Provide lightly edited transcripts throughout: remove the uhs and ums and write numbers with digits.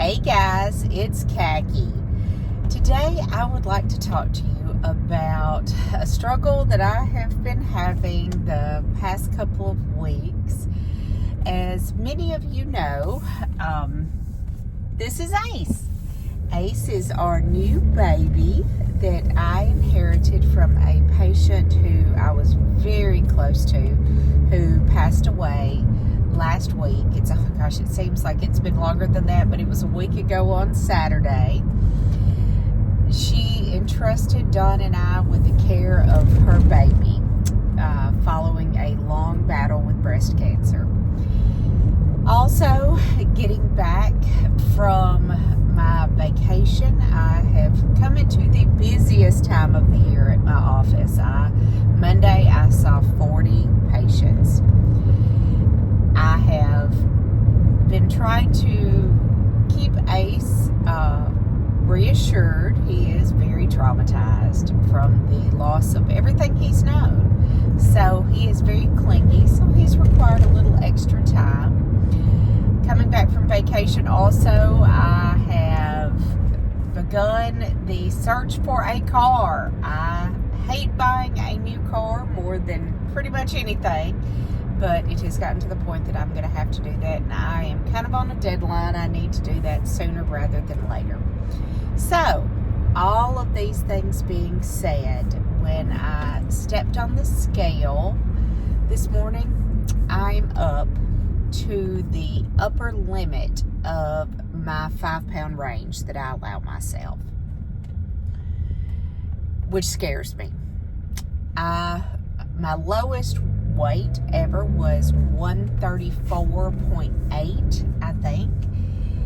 Hey guys, it's Khaki. Today I would like to talk to you about a struggle that I have been having the past couple of weeks. As many of you know, this is Ace. Ace is our new baby that I inherited from a patient who I was very close to, who passed away last week. It seems like it's been longer than that, but it was a week ago on Saturday. She entrusted Dawn and I with the care of her baby following a long battle with breast cancer. Also, getting back from my vacation, I have come into the busiest time of the year at my office. Monday I saw 40 patients. I have been trying to keep Ace reassured. He is very traumatized from the loss of everything he's known. So he is very clingy, so he's required a little extra time. Coming back from vacation also, I have begun the search for a car. I hate buying a new car more than pretty much anything, but it has gotten to the point that I'm going to have to do that, and I am kind of on a deadline. I need to do that sooner rather than later. So, all of these things being said, when I stepped on the scale this morning, I'm up to the upper limit of my 5-pound range that I allow myself, which scares me. My lowest weight ever was 134.8, I think.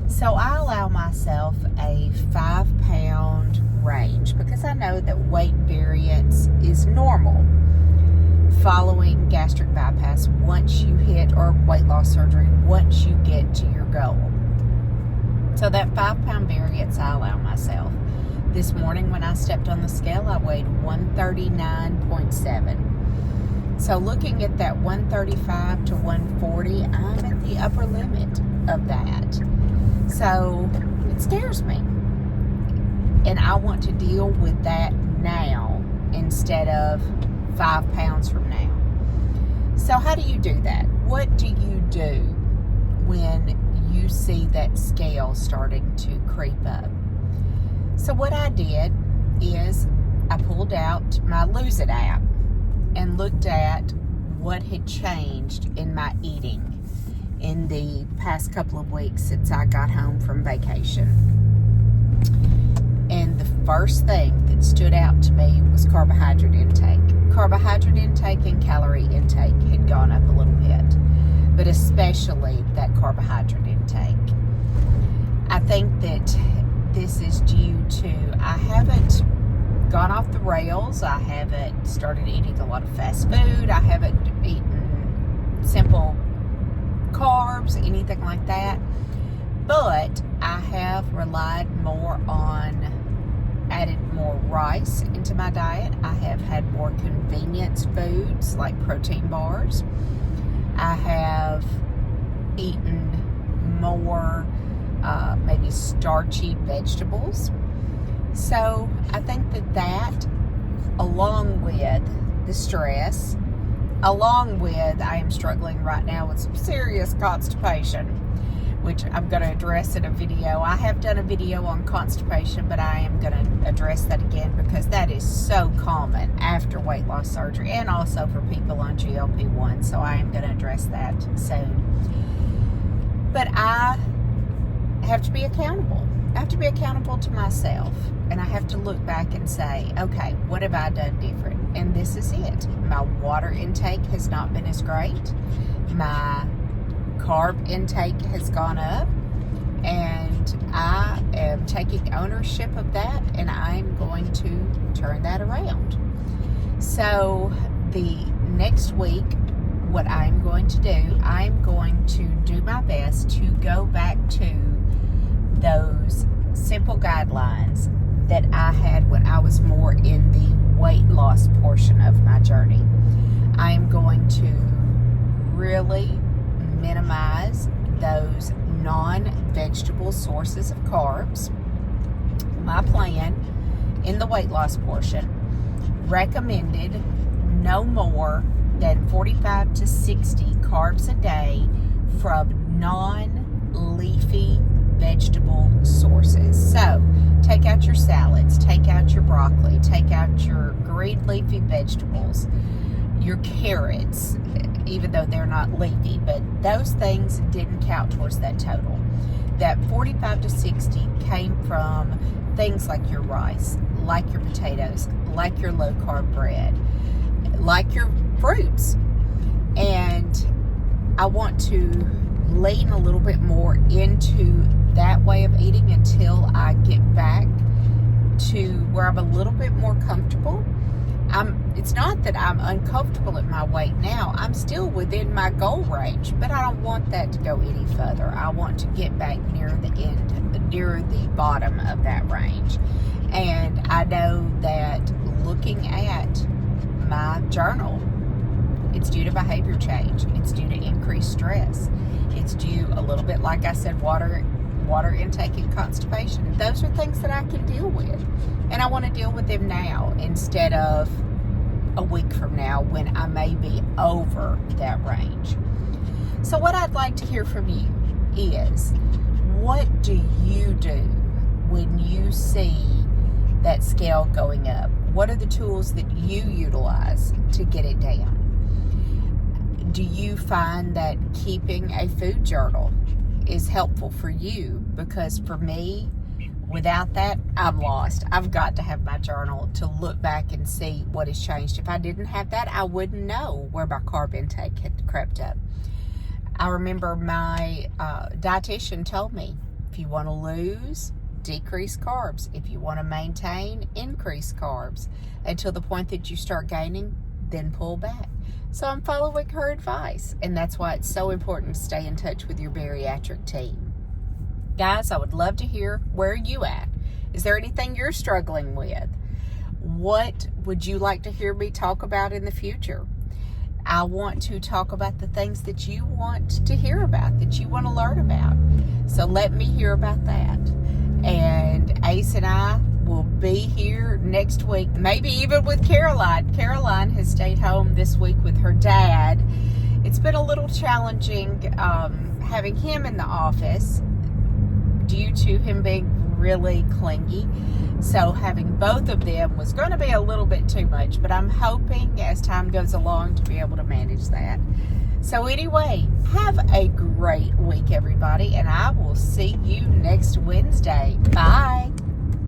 So I allow myself a 5-pound range because I know that weight variance is normal following gastric bypass once you hit, or weight loss surgery, once you get to your goal. So that 5-pound variance I allow myself. This morning when I stepped on the scale, I weighed 139.7. So looking at that 135 to 140, I'm at the upper limit of that. So it scares me. And I want to deal with that now instead of 5 pounds from now. So how do you do that? What do you do when you see that scale starting to creep up? So what I did is I pulled out my Lose It app and looked at what had changed in my eating in the past couple of weeks since I got home from vacation. And the first thing that stood out to me was carbohydrate intake. Carbohydrate intake and calorie intake had gone up a little bit, but especially that carbohydrate intake. I think that this is due to I haven't gone off the rails. I haven't started eating a lot of fast food. I haven't eaten simple carbs, anything like that. But I have relied more on, added more rice into my diet. I have had more convenience foods like protein bars. I have eaten more maybe starchy vegetables. So I think that along with the stress, along with I am struggling right now with some serious constipation, which I'm going to address in a video. I have done a video on constipation, but I am going to address that again because that is so common after weight loss surgery and also for people on GLP-1. So I am going to address that soon. But I have to be accountable. I have to be accountable to myself, and I have to look back and say, okay, what have I done different? And this is it. My water intake has not been as great. My carb intake has gone up, and I am taking ownership of that, and I'm going to turn that around. So the next week, what I'm going to do, I'm going to do my best to go back to those simple guidelines that I had when I was more in the weight loss portion of my journey. I am going to really minimize those non-vegetable vegetable sources of carbs. My plan in the weight loss portion recommended no more than 45 to 60 carbs a day from non-leafy vegetable sources. So take out your salads, take out your broccoli, take out your green leafy vegetables, your carrots, even though they're not leafy, but those things didn't count towards that total. That 45 to 60 came from things like your rice, like your potatoes, like your low carb bread, like your fruits. And I want to lean a little bit more into that way of eating until I get back to where I'm a little bit more comfortable. It's not that I'm uncomfortable at my weight now. I'm still within my goal range, but I don't want that to go any further. I want to get back near the end, near the bottom of that range. And I know that looking at my journal, it's due to behavior change. It's due to increased stress. It's due a little bit, like I said, water intake and constipation. Those are things that I can deal with. And I want to deal with them now instead of a week from now when I may be over that range. So what I'd like to hear from you is, what do you do when you see that scale going up? What are the tools that you utilize to get it down? Do you find that keeping a food journal is helpful for you? Because for me, without that, I'm lost. I've got to have my journal to look back and see what has changed. If I didn't have that, I wouldn't know where my carb intake had crept up. I remember my dietitian told me, if you want to lose, decrease carbs. If you want to maintain, increase carbs. Until the point that you start gaining, then pull back. So I'm following her advice, and that's why it's so important to stay in touch with your bariatric team. Guys, I would love to hear, where are you at? Is there anything you're struggling with? What would you like to hear me talk about in the future? I want to talk about the things that you want to hear about, that you want to learn about. So let me hear about that. And Ace and I will be here next week, maybe even with Caroline. Caroline has stayed home this week with her dad. It's been a little challenging having him in the office due to him being really clingy. So having both of them was going to be a little bit too much, but I'm hoping as time goes along to be able to manage that. So anyway, have a great week, everybody, and I will see you next Wednesday. Bye.